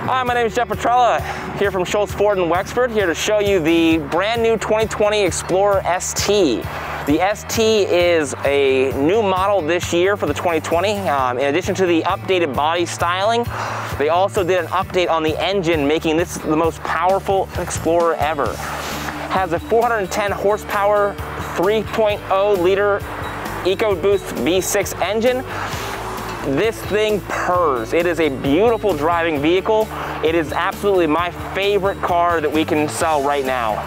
Hi, my name is Jeff Petrella, here from Shults Ford in Wexford, here to show you the brand new 2020 Explorer ST. The ST is a new model this year for the 2020. In addition to the updated body styling, they also did an update on the engine, making this the most powerful Explorer ever. Has a 410 horsepower, 3.0 liter EcoBoost V6 engine. This thing purrs. It is a beautiful driving vehicle. It is absolutely my favorite car that we can sell right now.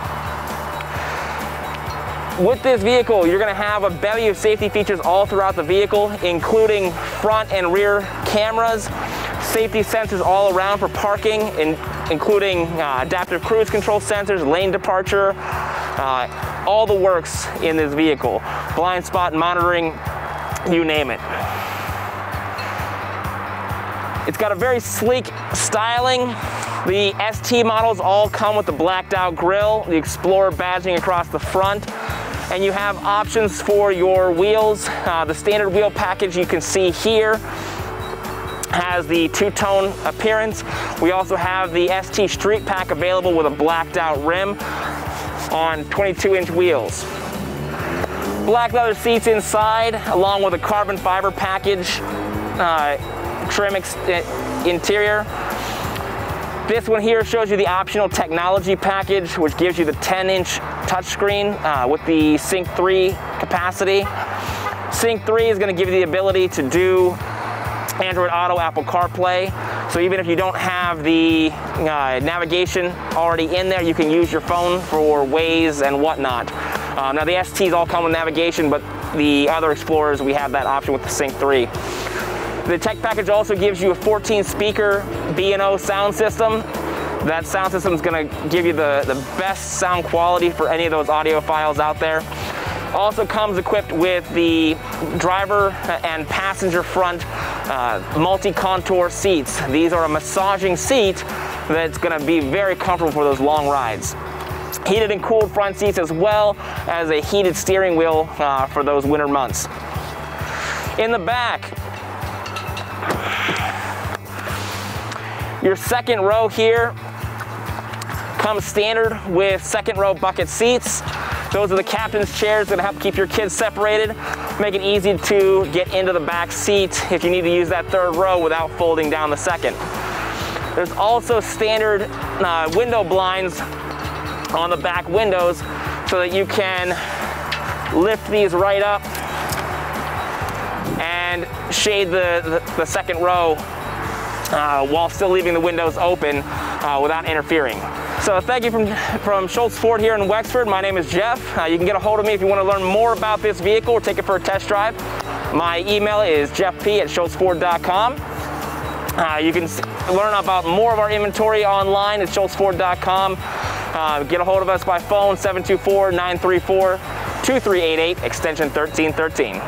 With this vehicle, you're going to have a bevy of safety features all throughout the vehicle, including front and rear cameras, safety sensors all around for parking, including adaptive cruise control sensors, lane departure, all the works in this vehicle. Blind spot monitoring, you name it. It's got a very sleek styling. The ST models all come with the blacked out grille, the Explorer badging across the front, and you have options for your wheels. The standard wheel package you can see here has the two-tone appearance. We also have the ST Street Pack available with a blacked out rim on 22-inch wheels. Black leather seats inside, along with a carbon fiber package trim interior. This one here shows you the optional technology package, which gives you the 10-inch touchscreen with the Sync 3 capacity. Sync 3 is going to give you the ability to do Android Auto, Apple CarPlay. So even if you don't have the navigation already in there, you can use your phone for Waze and whatnot. Now the STs all come with navigation, but the other Explorers, we have that option with the Sync 3. The tech package also gives you a 14-speaker B&O sound system. That sound system is going to give you the best sound quality for any of those audiophiles out there. Also comes equipped with the driver and passenger front multi-contour seats. These are a massaging seat that's going to be very comfortable for those long rides. Heated and cooled front seats, as well as a heated steering wheel for those winter months. In the back, your second row here comes standard with second row bucket seats. Those are the captain's chairs that help keep your kids separated, make it easy to get into the back seat if you need to use that third row without folding down the second. There's also standard window blinds on the back windows so that you can lift these right up and shade the second row while still leaving the windows open without interfering. So thank you from Shults Ford here in Wexford. My name is Jeff. You can get a hold of me if you want to learn more about this vehicle or take it for a test drive. My email is jeffp@shultsford.com. You can learn about more of our inventory online at shultsford.com. Get a hold of us by phone, 724-934-2388, extension 1313.